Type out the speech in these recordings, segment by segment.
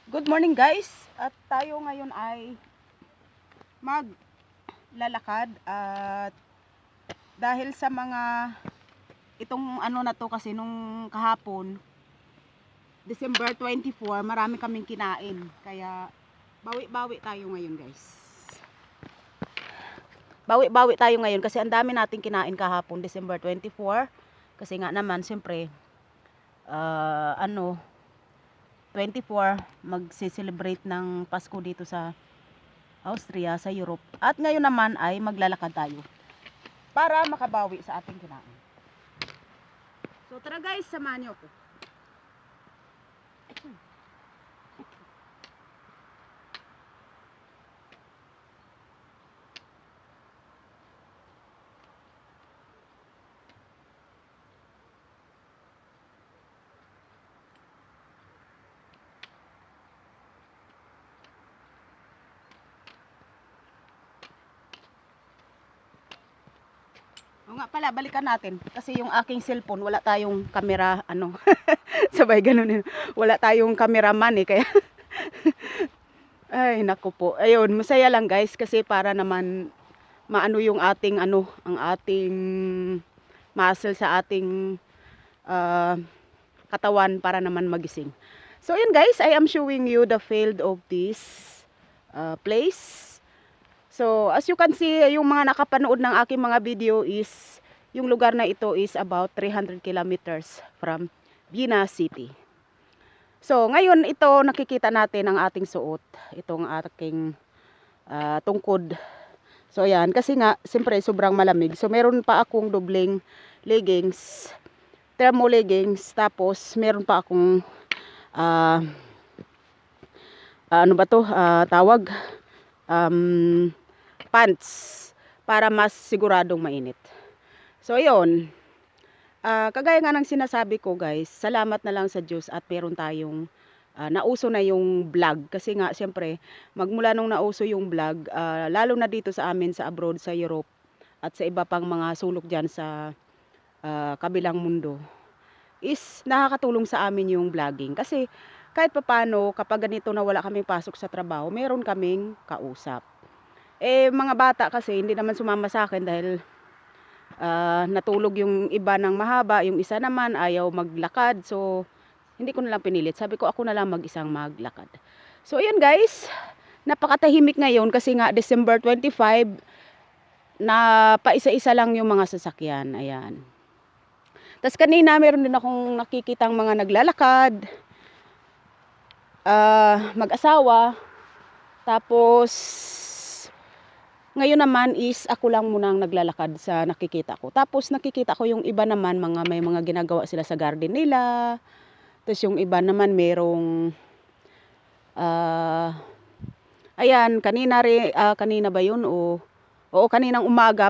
Good morning guys, at tayo ngayon ay maglalakad at dahil sa mga itong ano na to kasi nung kahapon December 24 marami kaming kinain kaya bawi-bawi tayo ngayon guys. Bawi-bawi tayo ngayon kasi ang dami nating kinain kahapon December 24 kasi nga naman siyempre 24 magse-celebrate ng Pasko dito sa Austria, sa Europe. At ngayon naman ay maglalakad tayo para makabawi sa ating kinain. So tara guys, samahan niyo ako. O nga pala, balikan natin kasi yung aking cellphone wala tayong camera sabay ganun. Wala tayong cameraman kaya ay naku po. Ayun, masaya lang guys kasi para naman maano yung ating ang ating muscle sa ating katawan para naman magising. So yun guys, I am showing you the field of this place. So, as you can see, yung mga nakapanood ng aking mga video is, yung lugar na ito is about 300 kilometers from Vienna City. So, ngayon ito nakikita natin ang ating suot. Itong aking tungkod. So, ayan. Kasi nga, siyempre, sobrang malamig. So, meron pa akong dobling leggings, thermo leggings. Tapos, meron pa akong, tawag? Pants para mas siguradong mainit. So ayun, kagaya nga ng sinasabi ko guys, salamat na lang sa Diyos at meron tayong nauso na yung vlog. Kasi nga siyempre magmula nung nauso yung vlog, lalo na dito sa amin sa abroad, sa Europe at sa iba pang mga sulok dyan sa kabilang mundo, is nakakatulong sa amin yung vlogging. Kasi kahit papano kapag ganito na wala kaming pasok sa trabaho, meron kaming kausap. Mga bata kasi hindi naman sumama sa akin dahil natulog yung iba ng mahaba, yung isa naman ayaw maglakad. So hindi ko na lang pinilit. Sabi ko ako na lang mag-isang maglakad. So ayun guys, napakatahimik ngayon kasi nga December 25 na paisa-isa lang yung mga sasakyan. Ayan. Tas kanina meron din akong nakikitang mga naglalakad, mag-asawa. Tapos ngayon naman is ako lang munang naglalakad sa nakikita ko. Tapos nakikita ko yung iba naman may mga ginagawa sila sa garden nila. Tapos yung iba naman merong ayan, kanina ba yun oo, kaninang umaga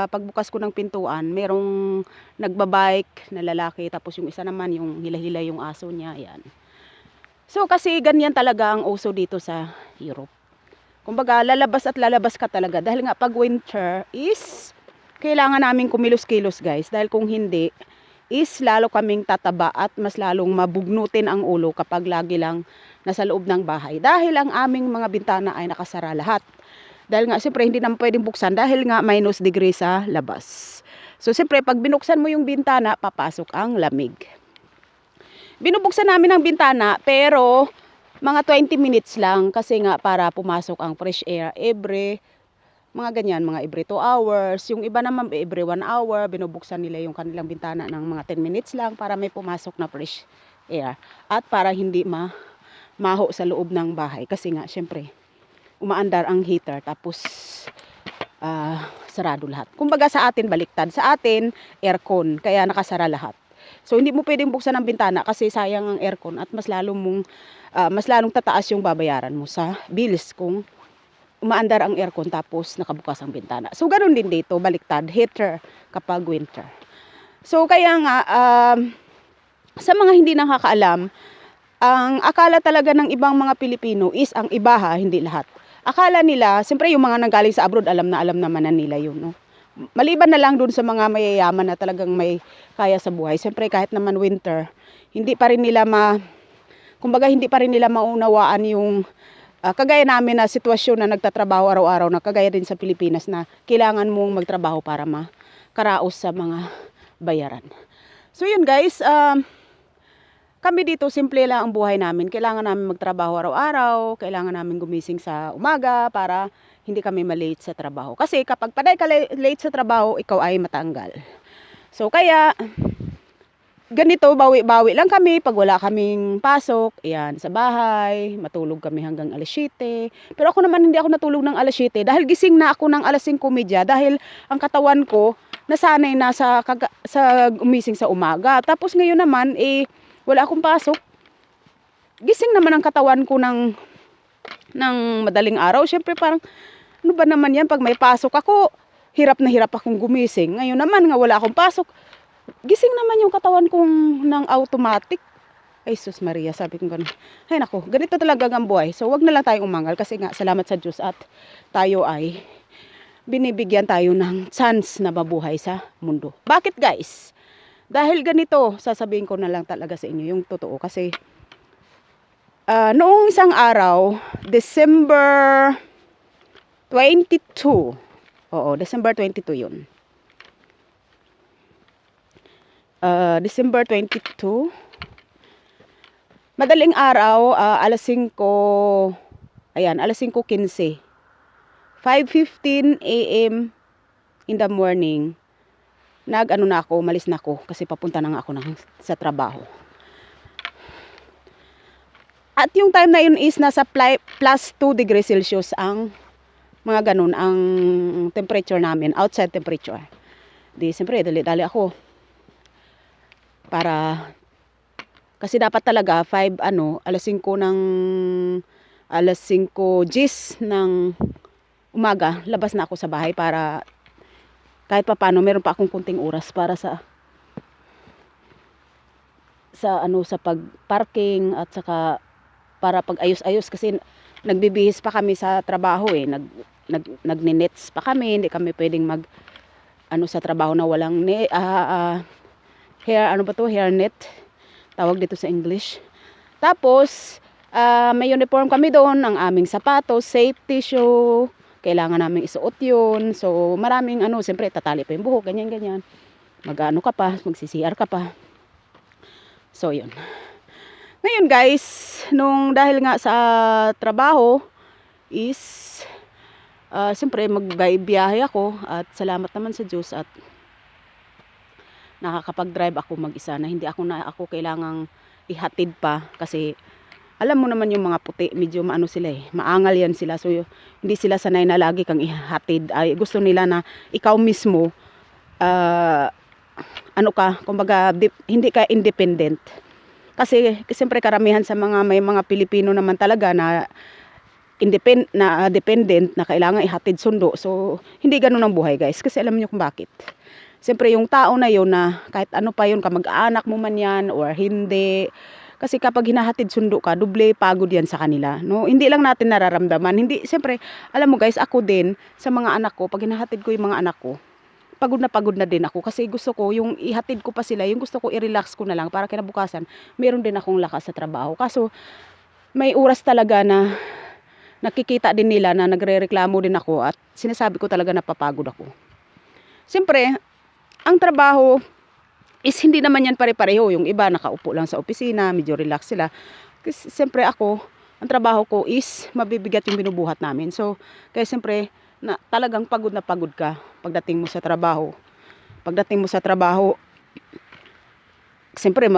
pagbukas ko ng pintuan, merong nagbabike na lalaki, tapos yung isa naman yung hila-hila yung aso niya, ayan. So kasi ganyan talaga ang uso dito sa Europe. Kumbaga, lalabas at lalabas ka talaga. Dahil nga pag winter is, kailangan namin kumilos-kilos guys. Dahil kung hindi, is lalo kaming tataba at mas lalong mabugnutin ang ulo kapag lagi lang nasa loob ng bahay. Dahil ang aming mga bintana ay nakasara lahat. Dahil nga, siyempre, hindi naman pwedeng buksan dahil nga minus degree sa labas. So, siyempre, pag binuksan mo yung bintana, papasok ang lamig. Binubuksan namin ang bintana, pero mga 20 minutes lang kasi nga para pumasok ang fresh air every mga ganyan, mga every 2 hours. Yung iba naman every 1 hour, binubuksan nila yung kanilang bintana ng mga 10 minutes lang para may pumasok na fresh air. At para hindi maho sa loob ng bahay kasi nga syempre umaandar ang heater tapos sarado lahat. Kumbaga sa atin baliktad, sa atin aircon kaya nakasara lahat. So hindi mo pwedeng buksan ang bintana kasi sayang ang aircon at mas lalong tataas yung babayaran mo sa bills kung umaandar ang aircon tapos nakabukas ang bintana. So ganoon din dito, baliktad, heater kapag winter. So kaya nga sa mga hindi nakakaalam, ang akala talaga ng ibang mga Pilipino is ang iba hindi lahat. Akala nila, siyempre yung mga nanggaling sa abroad alam naman na nila yun, no? Maliban na lang dun sa mga mayayaman na talagang may kaya sa buhay. Siyempre kahit naman winter, hindi pa rin nila kumbaga hindi pa rin nila maunawaan yung kagaya namin na sitwasyon na nagtatrabaho araw-araw na kagaya din sa Pilipinas na kailangan mong magtrabaho para makaraos sa mga bayaran. So yun guys, kami dito simple lang ang buhay namin. Kailangan namin magtrabaho araw-araw, kailangan namin gumising sa umaga para hindi kami malate sa trabaho. Kasi kapag paday ka late sa trabaho, ikaw ay matanggal. So kaya ganito, bawi-bawi lang kami pag wala kaming pasok. Ayan, sa bahay, matulog kami hanggang alas 7. Pero ako naman hindi ako natulog ng alas 7 dahil gising na ako ng alas 5:30 dahil ang katawan ko nasanay na sa umising sa umaga. Tapos ngayon naman wala akong pasok. Gising naman ang katawan ko ng madaling araw. Syempre parang ano ba naman yan pag may pasok ako, hirap na hirap akong gumising. Ngayon naman nga wala akong pasok. Gising naman yung katawan kong ng automatic. Ay sus Maria, sabi ko gano'n. Ay nako, ganito talaga ang buhay. So wag na lang tayong umangal kasi nga salamat sa Diyos at tayo ay binibigyan tayo ng chance na mabuhay sa mundo. Bakit guys? Dahil ganito, sasabihin ko na lang talaga sa inyo yung totoo. Kasi noong isang araw, December 22. Oo, December 22 yun. December 22. Madaling araw, alas 5, ayan, alas 5:15. 5:15 a.m. in the morning. Malis na ako kasi papunta na nga ako sa trabaho. At yung time na yun is nasa plus 2 degrees Celsius ang mga ganun ang temperature namin, outside temperature. Di siyempre dali-dali ako para kasi dapat talaga alas 5 gis ng umaga labas na ako sa bahay para kahit papaano meron pa akong kunting oras para sa pag-parking at saka para pag-ayos-ayos kasi nagbibihis pa kami sa trabaho nagninets pa kami, hindi kami pwedeng sa trabaho na walang hair net tawag dito sa English. Tapos may uniform kami doon, ang aming sapatos, safety shoe, kailangan namin isuot yun. So maraming siyempre tatali pa yung buhok, ganyan mag-ano ka pa, mag-CCR ka pa. So yun. Ngayon guys, dahil nga sa trabaho is siyempre magbiyahe ako at salamat naman sa Diyos at nakakapag-drive ako mag-isa na hindi ako kailangang ihatid pa kasi alam mo naman yung mga puti, medyo maangal yan sila. So hindi sila sanay na lagi kang ihatid. Ay gusto nila na ikaw mismo kumbaga hindi ka independent. Kasi siyempre karamihan sa may mga Pilipino naman talaga na dependent na kailangan ihatid sundo. So hindi ganoon ang buhay guys kasi alam niyo kung bakit. Siyempre yung tao na yun na kahit ano pa yun, kamag-anak mo man yan or hindi. Kasi kapag hinahatid sundo ka, doble pagod yan sa kanila. No? Hindi lang natin nararamdaman. Hindi, siyempre, alam mo guys, ako din, sa mga anak ko, pag hinahatid ko yung mga anak ko, pagod na din ako. Kasi gusto ko, yung ihatid ko pa sila, yung gusto ko i-relax ko na lang para kinabukasan, meron din akong lakas sa trabaho. Kaso, may oras talaga na nakikita din nila na nagre-reklamo din ako at sinasabi ko talaga napapagod ako. Siyempre, ang trabaho is hindi naman yan pare-pareho. Yung iba nakaupo lang sa opisina, medyo relax sila. Kasi siyempre ako, ang trabaho ko is mabibigat yung binubuhat namin. So, kaya siyempre, talagang pagod na pagod ka pagdating mo sa trabaho. Pagdating mo sa trabaho, siyempre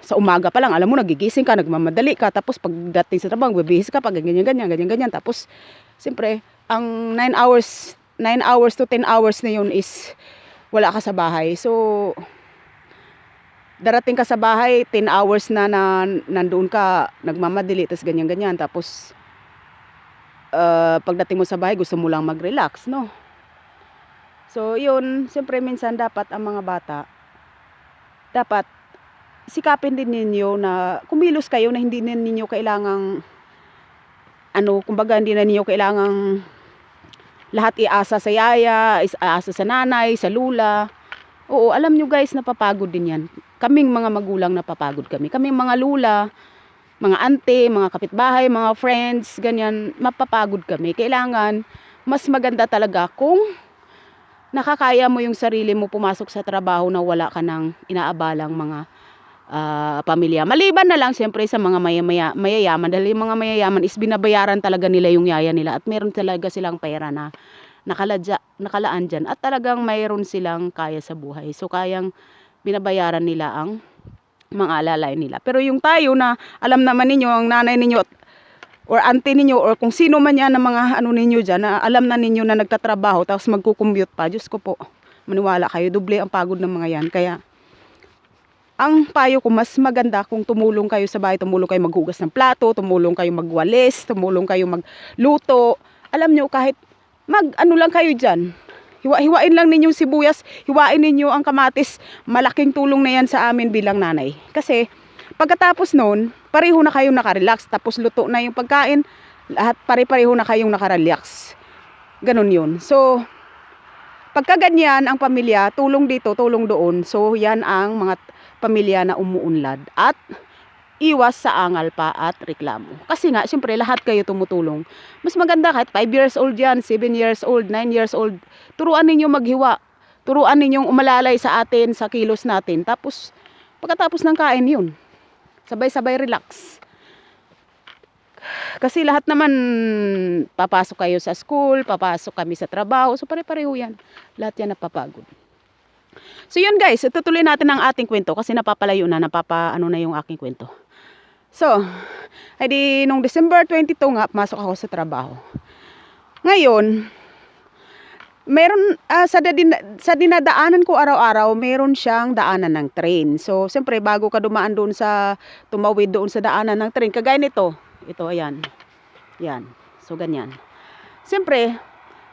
sa umaga pa lang, alam mo, nagigising ka, nagmamadali ka. Tapos pagdating sa trabaho, bibihis ka pa, ganyan. Tapos, siyempre, ang 9 hours to 10 hours na yun is wala ka sa bahay. So, darating ka sa bahay, 10 hours na nandoon ka, nagmamadali, tapos ganyan. Tapos, pagdating mo sa bahay, gusto mo lang mag-relax, no? So, yun, siyempre minsan dapat ang mga bata, dapat sikapin din ninyo na kumilos kayo na hindi ninyo kailangang, kumbaga hindi na ninyo kailangang lahat iasa sa yaya, iasa sa nanay, sa lula. Oo, alam nyo guys, napapagod din yan. Kaming mga magulang napapagod kami. Kaming mga lula, mga ante, mga kapitbahay, mga friends, ganyan, mapapagod kami. Kailangan, mas maganda talaga kung nakakaya mo yung sarili mo pumasok sa trabaho na wala ka ng inaabalang mga pamilya. Maliban na lang siyempre sa mga mayayaman, dahil yung mga mayayaman is binabayaran talaga nila yung yaya nila at meron talaga silang pera na nakalaan dyan at talagang mayroon silang kaya sa buhay. So kayang binabayaran nila ang mga alalay nila. Pero yung tayo na alam naman ninyo, ang nanay ninyo or auntie ninyo or kung sino man yan ng mga ano ninyo dyan na alam na ninyo na nagtatrabaho tapos magkukommute pa, Diyos ko po, maniwala kayo, doble ang pagod ng mga yan. Kaya ang payo ko, mas maganda kung tumulong kayo sa bahay, tumulong kayo maghugas ng plato, tumulong kayo magwalis, tumulong kayo magluto. Alam nyo, kahit ano lang kayo dyan, hiwain lang ninyong sibuyas, hiwain ninyo ang kamatis, malaking tulong na yan sa amin bilang nanay. Kasi pagkatapos noon, pareho na kayong nakarelax, tapos luto na yung pagkain, lahat pare-pareho na kayong nakarelax. Ganun yun. So, pagka ganyan ang pamilya, tulong dito, tulong doon. So, yan ang mga pamilya na umuunlad at iwas sa angal pa at reklamo. Kasi nga, siyempre, lahat kayo tumutulong. Mas maganda kahit 5 years old yan, 7 years old, 9 years old. Turuan ninyo maghiwa. Turuan ninyong umalalay sa atin, sa kilos natin. Tapos, pagkatapos ng kain yun, sabay-sabay relax. Kasi lahat naman, papasok kayo sa school, papasok kami sa trabaho. So, pare-pareho yan. Lahat yan napapagod. So yun guys, tutuloy natin ang ating kwento kasi napapalayo na, ano na yung aking kwento. So, edi nung December 22 nga, pumasok ako sa trabaho. Ngayon, meron, sa dinadaanan ko araw-araw, meron siyang daanan ng train. So, siyempre, bago ka dumaan doon tumawid doon sa daanan ng train, kagaya nito, ito, ayan. Yan. So, ganyan. Siyempre,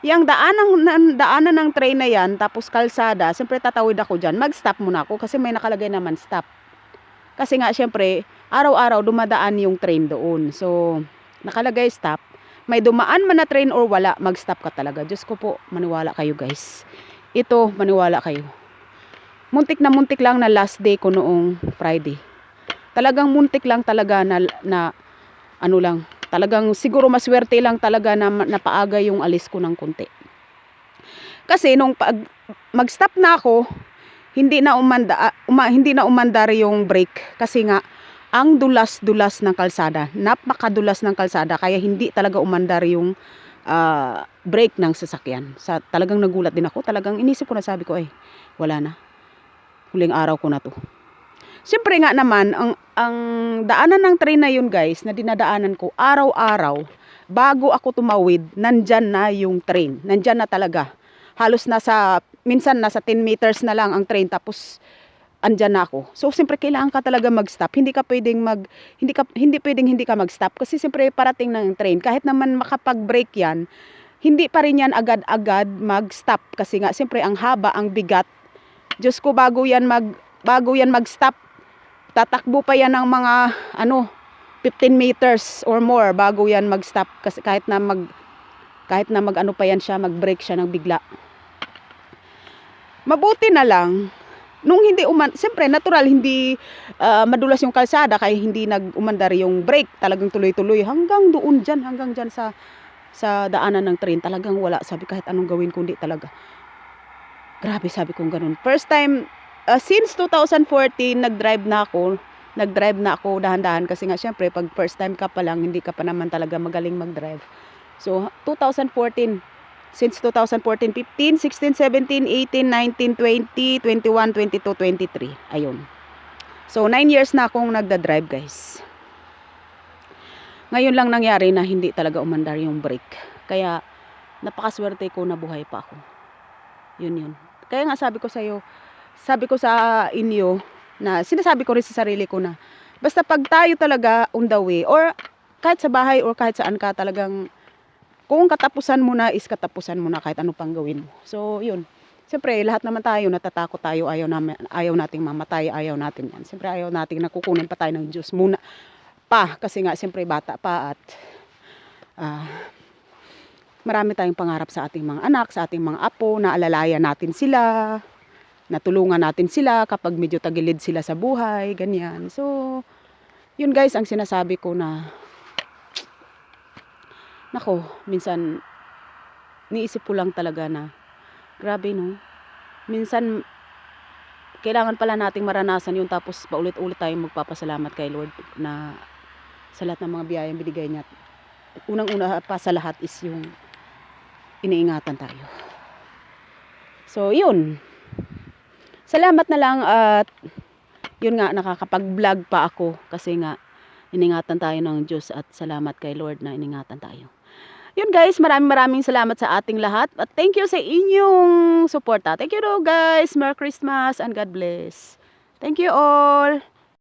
yung daanan ng train na yan, tapos kalsada, siyempre tatawid ako dyan, mag-stop muna ako kasi may nakalagay naman stop. Kasi nga siyempre, araw-araw dumadaan yung train doon. So, nakalagay stop. May dumaan man na train or wala, mag-stop ka talaga. Diyos ko po, maniwala kayo guys. Ito, maniwala kayo. Muntik lang na last day ko noong Friday. Talagang muntik lang talaga na ano lang, talagang siguro maswerte lang talaga na napaaga yung alis ko ng konti. Kasi nung mag-stop na ako, hindi na umandar yung brake kasi nga ang dulas-dulas ng kalsada, napakadulas ng kalsada kaya hindi talaga umandar yung brake ng sasakyan. Talagang nagulat din ako, talagang inisip ko na, sabi ko ay wala na. Huling araw ko na to. Siyempre nga naman, ang daanan ng train na yun guys, na dinadaanan ko araw-araw, bago ako tumawid, nandyan na yung train. Nandyan na talaga. Halos minsan nasa 10 meters na lang ang train, tapos andyan na ako. So, siyempre kailangan ka talaga mag-stop. Hindi pwedeng hindi ka mag-stop. Kasi siyempre parating ng train. Kahit naman makapag-brake yan, hindi pa rin yan agad-agad mag-stop. Kasi nga, siyempre ang haba, ang bigat. Diyos ko, bago yan mag-stop, tatakbo pa yan ng mga 15 meters or more bago yan mag-stop kasi kahit na mag-ano pa yan siya, mag-brake siya ng bigla. Mabuti na lang nung siyempre natural hindi madulas yung kalsada kaya hindi nag-umandar yung brake, talagang tuloy-tuloy hanggang dyan sa daanan ng train. Talagang wala, sabi kahit anong gawin ko hindi talaga. Grabe, sabi kong ganun. First time since 2014, nag-drive na ako dahan-dahan kasi nga syempre pag first time ka pa lang, hindi ka pa naman talaga magaling mag-drive. So 2014, since 2014, 15, 16, 17, 18, 19, 20, 21, 22, 23. Ayun. So 9 years na akong nagda-drive guys. Ngayon lang nangyari na hindi talaga umandar yung brake. Kaya napakaswerte ko na buhay pa ako. Yun. Kaya nga sabi ko sa inyo, na sinasabi ko rin sa sarili ko na basta pag tayo talaga on the way or kahit sa bahay or kahit saan ka, talagang kung katapusan mo na is katapusan mo na kahit ano pang gawin mo. So yun, siyempre lahat naman tayo natatakot tayo, ayaw nating mamatay, ayaw natin yan. Siyempre ayaw nating nakukunin pa tayo ng Diyos muna pa kasi nga siyempre bata pa at marami tayong pangarap sa ating mga anak, sa ating mga apo, na alalayan natin sila, natulungan natin sila kapag medyo tagilid sila sa buhay, ganyan. So, Yun guys, ang sinasabi ko na, nako, minsan, niisip ko lang talaga na, grabe no, minsan, kailangan pala nating maranasan yun tapos paulit-ulit tayong magpapasalamat kay Lord na sa lahat ng mga biyayang binigay niya. Unang-una pa sa lahat is yung iniingatan tayo. So, yun. Salamat na lang at yun nga, nakakapag-vlog pa ako kasi nga iningatan tayo ng Diyos at salamat kay Lord na iningatan tayo. Yun guys, maraming salamat sa ating lahat at thank you sa inyong suporta. Thank you guys. Merry Christmas and God bless. Thank you all.